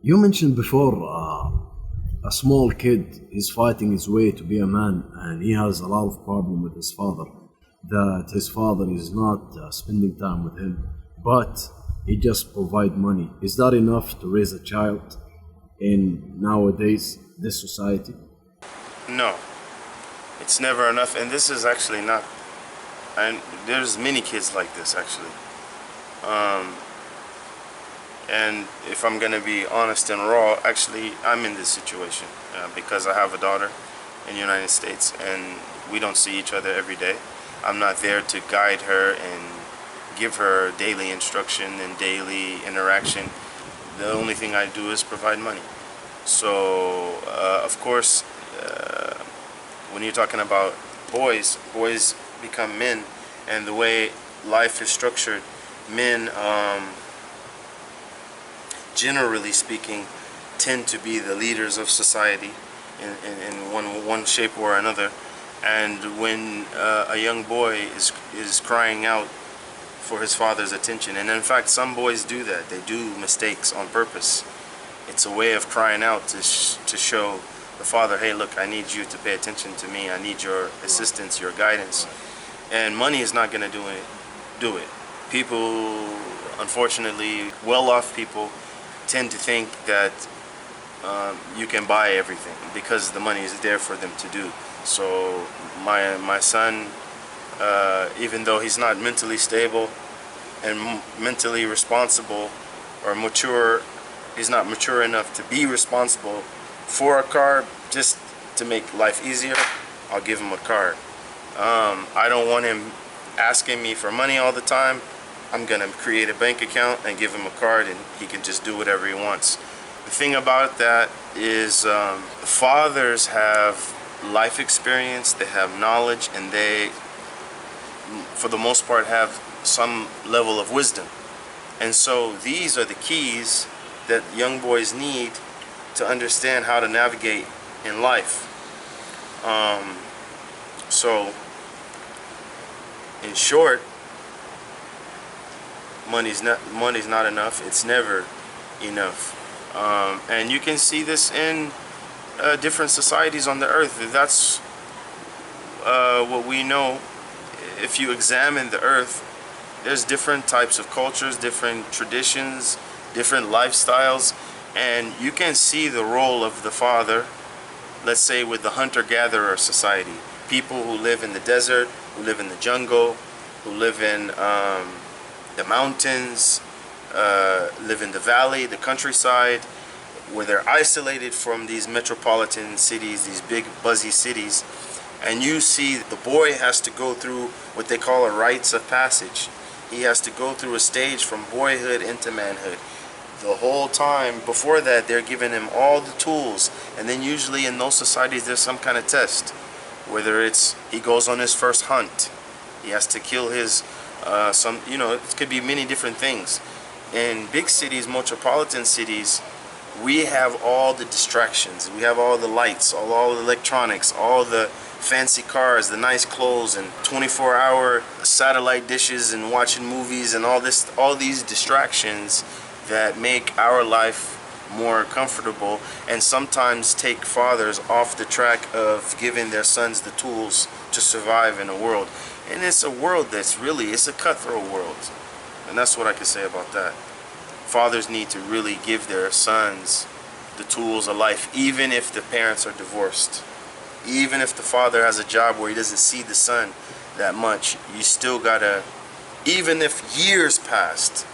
You mentioned before a small kid is fighting his way to be a man, and he has a lot of problem with his father. That his father is not spending time with him, but he just provide money. Is that enough to raise a child in nowadays this society? No, it's never enough, and this is actually not. And there's many kids like this actually. And if I'm gonna be honest and raw, actually, I'm in this situation because I have a daughter in the United States, and we don't see each other every day. I'm not there to guide her and give her daily instruction and daily interaction. The only thing I do is provide money. So, of course, when you're talking about boys become men, and the way life is structured, men, generally speaking, tend to be the leaders of society in one shape or another. And when a young boy is crying out for his father's attention, and in fact some boys do that, they do mistakes on purpose. It's a way of crying out to show the father, hey, look, I need you to pay attention to me, I need your assistance, your guidance. And money is not going to do it. People, unfortunately, well-off people tend to think that you can buy everything because the money is there for them to do. So my son, even though he's not mentally stable and mentally responsible or mature, he's not mature enough to be responsible for a car. Just to make life easier, I'll give him a car. I don't want him asking me for money all the time. I'm gonna create a bank account and give him a card, and he can just do whatever he wants. The thing about that is fathers have life experience, they have knowledge, and they, for the most part, have some level of wisdom. And so these are the keys that young boys need to understand how to navigate in life. So, in short, money's not enough. It's never enough. And you can see this in different societies on the earth. That's what we know. If you examine the earth, there's different types of cultures, different traditions, different lifestyles, and you can see the role of the father, let's say with the hunter-gatherer society. People who live in the desert, who live in the jungle, who live in the mountains, live in the valley, the countryside, where they're isolated from these metropolitan cities, these big buzzy cities. And you see the boy has to go through what they call a rites of passage. He has to go through a stage from boyhood into manhood. The whole time before that, they're giving him all the tools, and then usually in those societies there's some kind of test, whether it's he goes on his first hunt, he has to kill his it could be many different things. In big cities, metropolitan cities, we have all the distractions, we have all the lights, all the electronics, all the fancy cars, the nice clothes, and 24-hour satellite dishes, and watching movies, and all these distractions that make our life more comfortable, and sometimes take fathers off the track of giving their sons the tools to survive in a world. And it's a world that's it's a cutthroat world. And that's what I can say about that. Fathers need to really give their sons the tools of life, even if the parents are divorced. Even if the father has a job where he doesn't see the son that much, you still gotta, even if years passed,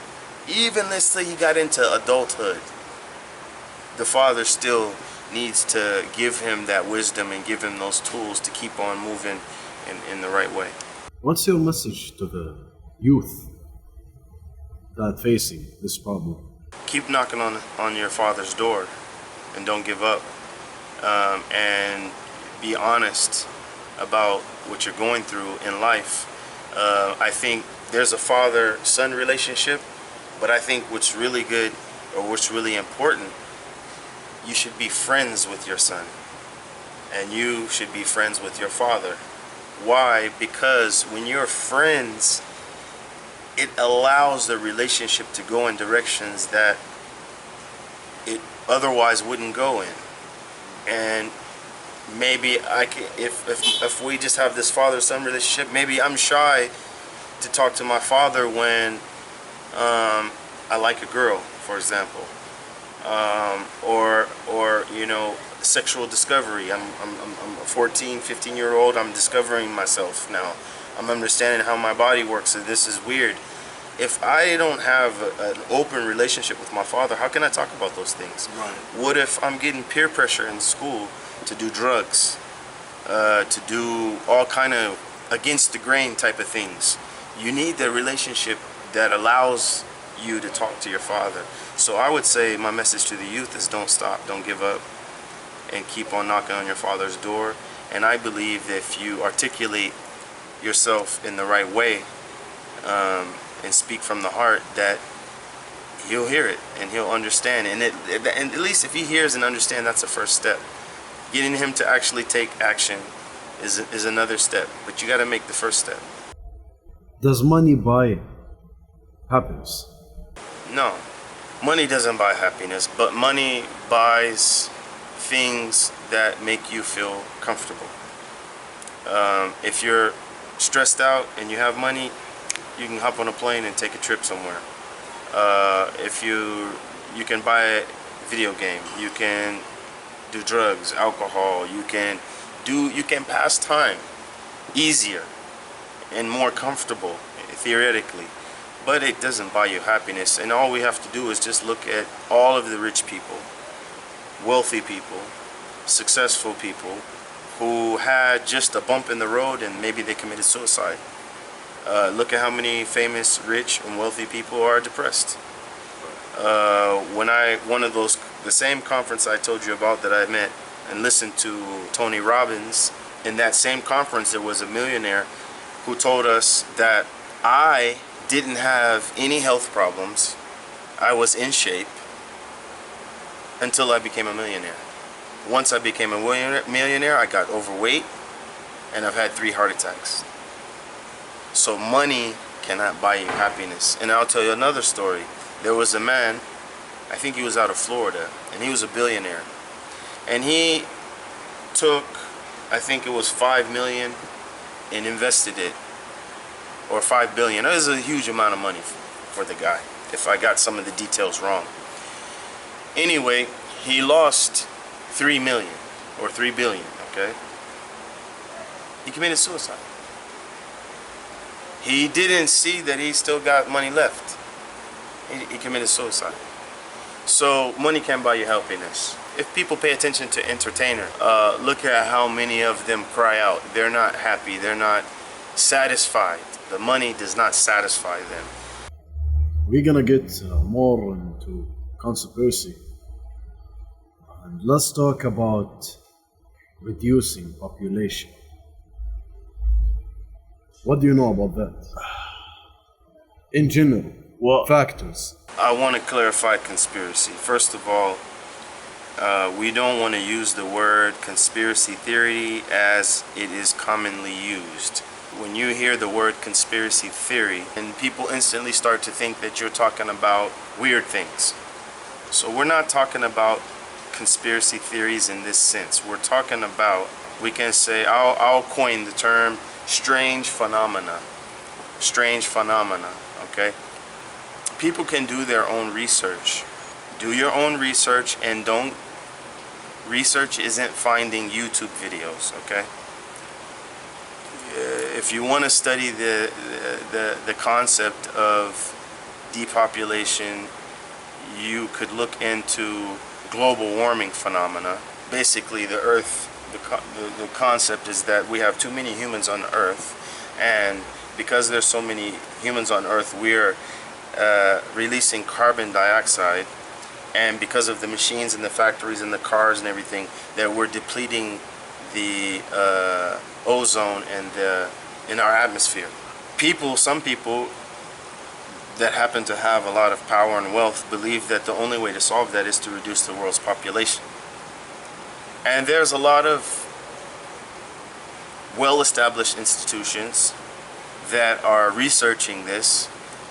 Even let's say he got into adulthood, the father still needs to give him that wisdom and give him those tools to keep on moving in the right way. What's your message to the youth that facing this problem? Keep knocking on your father's door and don't give up, and be honest about what you're going through in life. I think there's a father-son relationship, but I think what's really good, or what's really important, you should be friends with your son, and you should be friends with your father. Why? Because when you're friends, it allows the relationship to go in directions that it otherwise wouldn't go in. And maybe I can, if we just have this father-son relationship, maybe I'm shy to talk to my father when I like a girl, for example, or you know, sexual discovery. I'm a 14, 15-year-old. I'm discovering myself now. I'm understanding how my body works, and this is weird. If I don't have an open relationship with my father, how can I talk about those things? Right. What if I'm getting peer pressure in school to do drugs, to do all kind of against the grain type of things? You need the relationship that allows you to talk to your father. So I would say my message to the youth is don't stop, don't give up, and keep on knocking on your father's door. And I believe that if you articulate yourself in the right way, and speak from the heart, that he'll hear it and he'll understand. And at least if he hears and understands, that's the first step. Getting him to actually take action is another step, but you got to make the first step. Does money buy happiness? No, money doesn't buy happiness, but money buys things that make you feel comfortable. If you're stressed out and you have money, you can hop on a plane and take a trip somewhere. If you can buy a video game, you can do drugs, alcohol, you can pass time easier and more comfortable, theoretically, but it doesn't buy you happiness. And all we have to do is just look at all of the rich people, wealthy people, successful people who had just a bump in the road and maybe they committed suicide. Look at how many famous, rich, and wealthy people are depressed. The same conference I told you about that I met and listened to Tony Robbins, in that same conference there was a millionaire who told us that I didn't have any health problems, I was in shape, until I became a millionaire. Once I became a millionaire, I got overweight, and I've had 3 heart attacks. So money cannot buy you happiness. And I'll tell you another story. There was a man, I think he was out of Florida, and he was a billionaire. And he took, I think it was 5 million and invested it, or 5 billion. That was a huge amount of money for the guy, if I got some of the details wrong. Anyway, he lost 3 million or 3 billion, okay? He committed suicide. He didn't see that he still got money left. He committed suicide. So money can buy you happiness. If people pay attention to entertainers, look at how many of them cry out. They're not happy. They're not satisfied. The money does not satisfy them. We're gonna get more into conspiracy. And let's talk about reducing population. What do you know about that? In general, factors. I want to clarify conspiracy. First of all, we don't want to use the word conspiracy theory as it is commonly used. When you hear the word conspiracy theory, and people instantly start to think that you're talking about weird things. So we're not talking about conspiracy theories in this sense. We're talking about, we can say, I'll coin the term strange phenomena. Strange phenomena, okay? People can do their own research. Do your own research, and don't, research isn't finding YouTube videos, okay? If you want to study the concept of depopulation, you could look into global warming phenomena. Basically, the Earth, the concept is that we have too many humans on Earth, and because there's so many humans on Earth, we're releasing carbon dioxide, and because of the machines and the factories and the cars and everything, that we're depleting the ozone and in our atmosphere. Some people that happen to have a lot of power and wealth believe that the only way to solve that is to reduce the world's population. And there's a lot of well-established institutions that are researching this,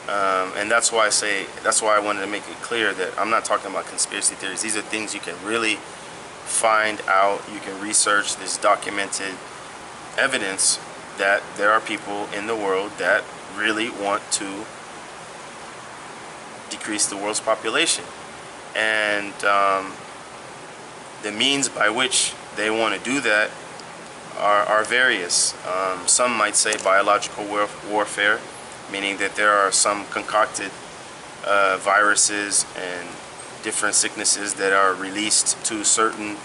and that's why I wanted to make it clear that I'm not talking about conspiracy theories. These are things you can really find out, you can research. This documented evidence that there are people in the world that really want to decrease the world's population, and the means by which they want to do that are various. Some might say biological warfare, meaning that there are some concocted viruses and different sicknesses that are released to certain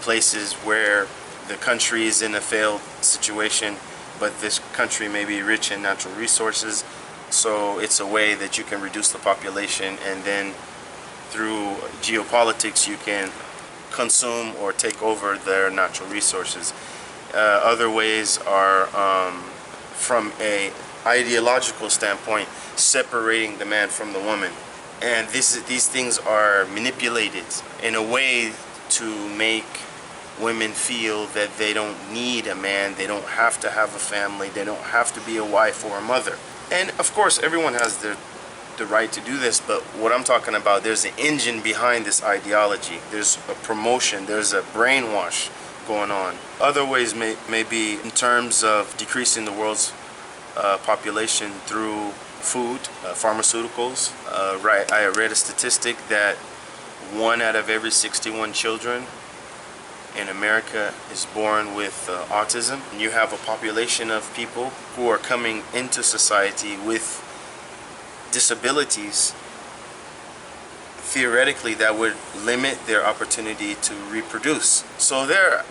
places where the country is in a failed situation, but this country may be rich in natural resources. So it's a way that you can reduce the population, and then through geopolitics you can consume or take over their natural resources. Other ways are from a ideological standpoint, separating the man from the woman. And these things are manipulated in a way to make women feel that they don't need a man, they don't have to have a family, they don't have to be a wife or a mother. And of course, everyone has the right to do this, but what I'm talking about, there's an engine behind this ideology. There's a promotion, there's a brainwash going on. Other ways may be in terms of decreasing the world's population through food, pharmaceuticals. I read a statistic that 1 out of every 61 children in America is born with autism. And you have a population of people who are coming into society with disabilities. Theoretically, that would limit their opportunity to reproduce. So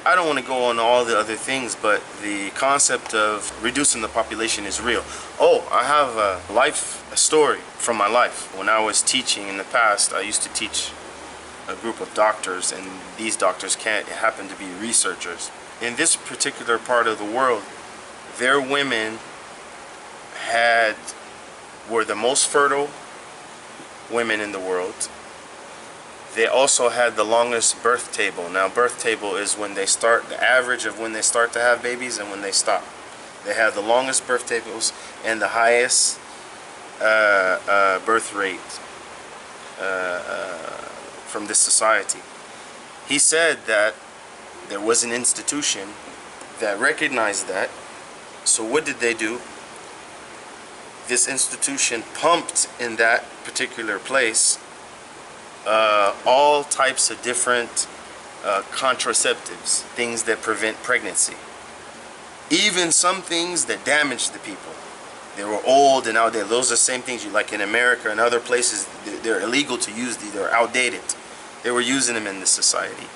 I don't want to go on all the other things, but the concept of reducing the population is real. Oh, I have a story from my life. When I was teaching in the past, I used to teach a group of doctors, and these doctors happen to be researchers. In this particular part of the world, their women were the most fertile women in the world. They also had the longest birth table. Now, birth table is when they start, the average of when they start to have babies and when they stop. They have the longest birth tables and the highest birth rate from this society. He said that there was an institution that recognized that. So what did they do? This institution pumped in that particular place all types of different contraceptives, things that prevent pregnancy, even some things that damage the people. They were old and outdated. Those are the same things like in America and other places, they're illegal to use. They're outdated. They were using them in this society.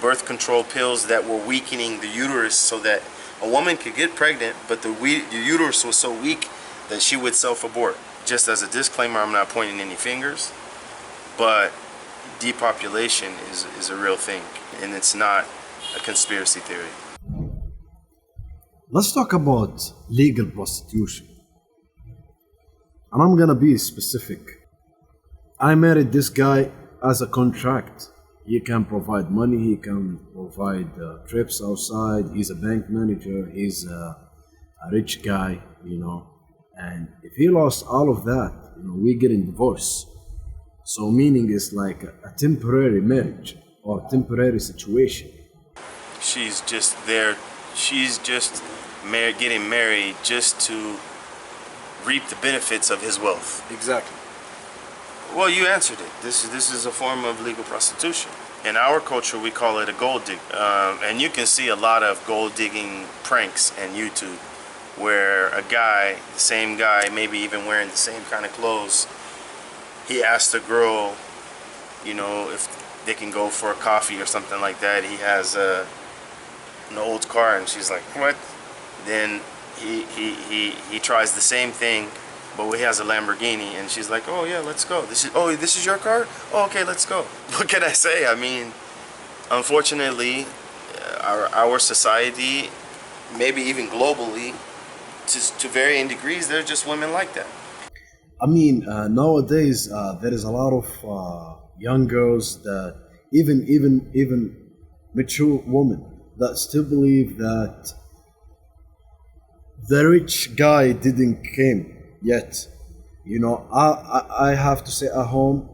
Birth control pills that were weakening the uterus so that a woman could get pregnant, but the uterus was so weak that she would self-abort. Just as a disclaimer, I'm not pointing any fingers, but depopulation is a real thing, and it's not a conspiracy theory. Let's talk about legal prostitution. And I'm gonna be specific. I married this guy as a contract. He can provide money, he can provide trips outside, he's a bank manager, he's a rich guy, And if he lost all of that, we're getting divorced. So meaning it's like a temporary marriage or temporary situation. She's just there. She's just getting married just to reap the benefits of his wealth. Exactly. Well, you answered it. This is a form of legal prostitution. In our culture, we call it a gold dig. And you can see a lot of gold digging pranks on YouTube, where a guy, the same guy, maybe even wearing the same kind of clothes, he asked the girl, you know, if they can go for a coffee or something like that. He has an old car, and she's like, what? Then he tries the same thing, but he has a Lamborghini, and she's like, oh yeah, let's go. This is your car? Oh, okay, let's go. What can I say? I mean, unfortunately, our society, maybe even globally, to varying degrees, there are just women like that. I mean, nowadays there is a lot of young girls that even mature women that still believe that the rich guy didn't came yet. You know, I have to stay at home,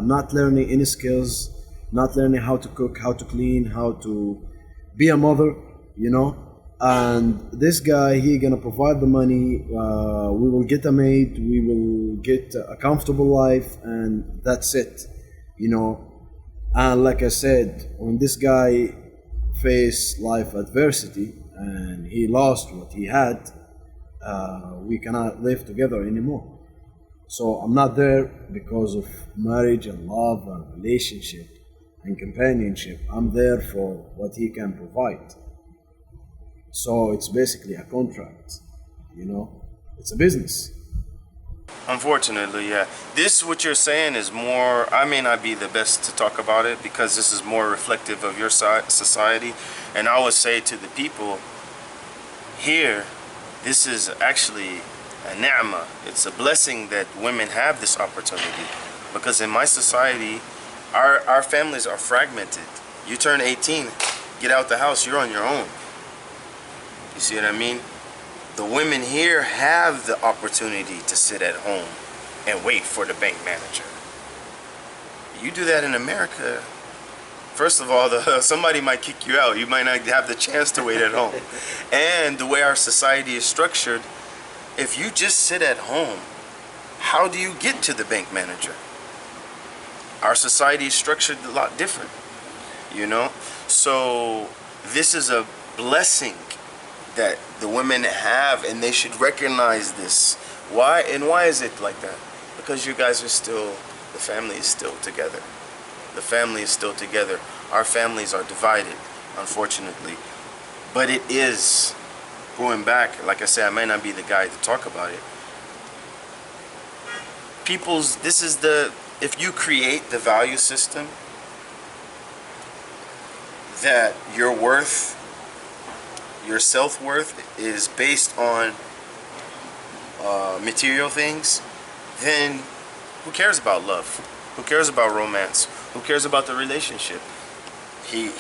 not learning any skills, not learning how to cook, how to clean, how to be a mother. You know, and this guy, he gonna provide the money. We will get a maid, we will get a comfortable life, and that's it. You know, and like I said, when this guy faced life adversity and he lost what he had, we cannot live together anymore. So I'm not there because of marriage and love and relationship and companionship. I'm there for what he can provide. So it's basically a contract, you know? It's a business. Unfortunately, yeah. This, what you're saying, is more, I may not be the best to talk about it because this is more reflective of your society. And I would say to the people here, this is actually a ni'mah. It's a blessing that women have this opportunity. Because in my society, our families are fragmented. You turn 18, get out the house, you're on your own. You see what I mean? The women here have the opportunity to sit at home and wait for the bank manager. You do that in America, first of all, somebody might kick you out. You might not have the chance to wait at home. And the way our society is structured, if you just sit at home, how do you get to the bank manager? Our society is structured a lot different, you know? So this is a blessing that the women have, and they should recognize this. Why? And why is it like that? Because you guys are still, the family is still together. The family is still together. Our families are divided, unfortunately. But it is, going back, like I said, I may not be the guy to talk about it. This is if you create the value system that your worth, your self-worth is based on material things, then who cares about love? Who cares about romance? Who cares about the relationship? He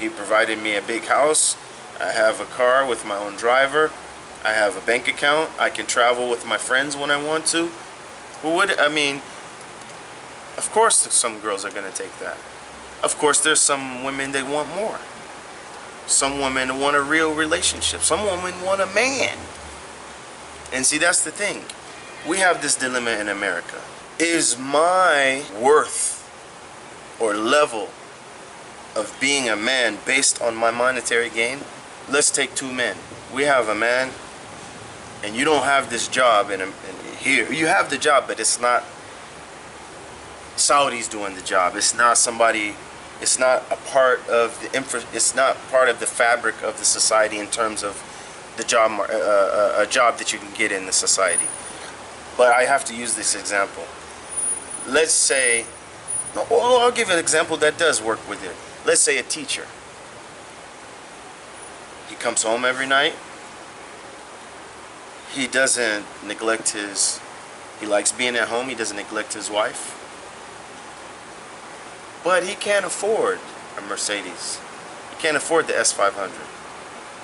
provided me a big house. I have a car with my own driver. I have a bank account. I can travel with my friends when I want to. Of course some girls are going to take that. Of course there's some women that want more. Some women want a real relationship. Some women want a man. And see, that's the thing. We have this dilemma in America. Is my worth or level of being a man based on my monetary gain? Let's take two men. We have a man, and you don't have this job in here. You have the job, but it's not Saudi's doing the job. It's not somebody. It's not a part of the It's not part of the fabric of the society in terms of the job, a job that you can get in the society. But I have to use this example. Let's say, I'll give an example that does work with it. Let's say a teacher. He comes home every night. He doesn't neglect he likes being at home. He doesn't neglect his wife. But he can't afford a Mercedes. He can't afford the S500.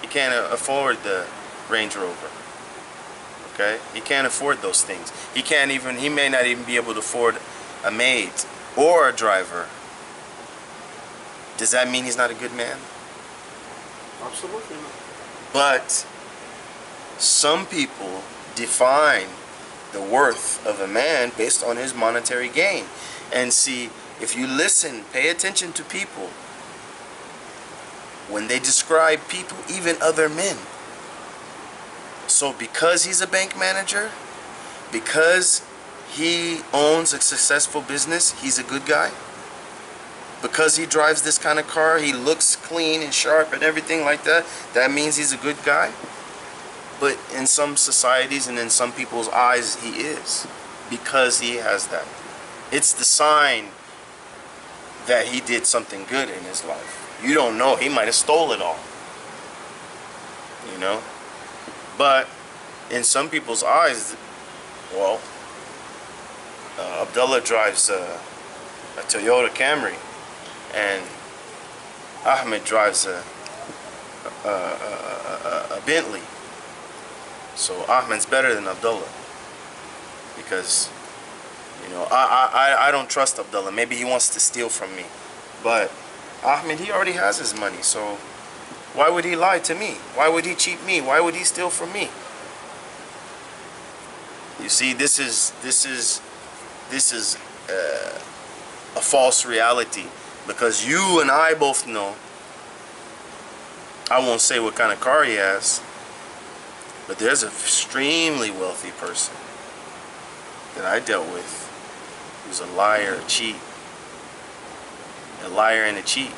He can't afford the Range Rover. Okay? He can't afford those things. He may not even be able to afford a maid or a driver. Does that mean he's not a good man? Absolutely not. But some people define the worth of a man based on his monetary gain. And see, if you listen, pay attention to people, when they describe people, even other men. So because he's a bank manager, because he owns a successful business, he's a good guy. Because he drives this kind of car, he looks clean and sharp and everything like that, that means he's a good guy. But in some societies and in some people's eyes, he is. Because he has that. It's the sign that he did something good in his life. You don't know, he might have stole it all. You know? But in some people's eyes, well, Abdullah drives a Toyota Camry, and Ahmed drives a Bentley. So Ahmed's better than Abdullah, because, you know, I don't trust Abdullah. Maybe he wants to steal from me, but Ahmed, he already has his money, so why would he lie to me? Why would he cheat me? Why would he steal from me? You see, this is a false reality, because you and I both know, I won't say what kind of car he has, but there's an extremely wealthy person that I dealt with who's a liar, a cheat, a liar and a cheat,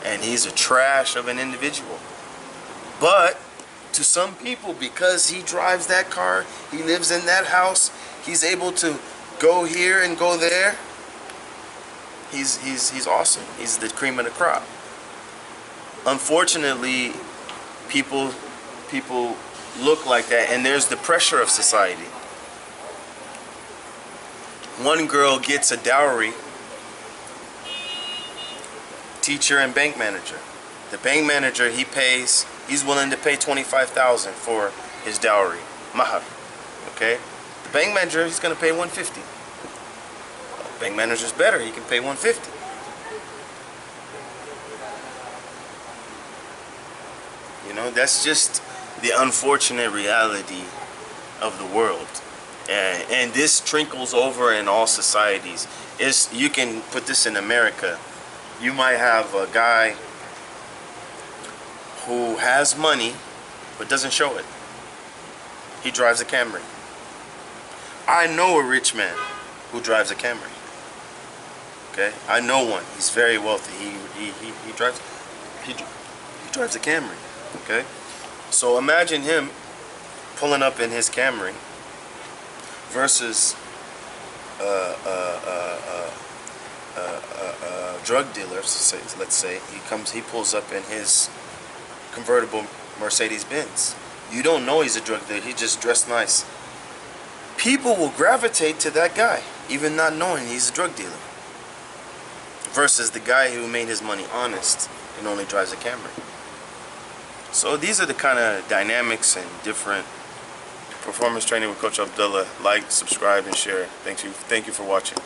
and he's a trash of an individual. But to some people, because he drives that car, he lives in that house, he's able to go here and go there, he's awesome. He's the cream of the crop. Unfortunately, people look like that, and there's the pressure of society. One girl gets a dowry, teacher and bank manager. The bank manager, he's willing to pay $25,000 for his dowry, mahar. Okay? The bank manager, he's going to pay $150. The bank manager's better, he can pay $150. You know, that's just the unfortunate reality of the world. And this trickles over in all societies. You can put this in America. You might have a guy who has money but doesn't show it. He drives a Camry. I know a rich man who drives a Camry. Okay, I know one. He's very wealthy. He drives a Camry. Okay, so imagine him pulling up in his Camry versus a drug dealer. Let's say he pulls up in his convertible Mercedes Benz. You don't know he's a drug dealer. He just dressed nice. People will gravitate to that guy, even not knowing he's a drug dealer, versus the guy who made his money honest and only drives a Camry. So these are the kind of dynamics and different. Performance training with Coach Abdullah. Like, subscribe, and share. Thank you for watching.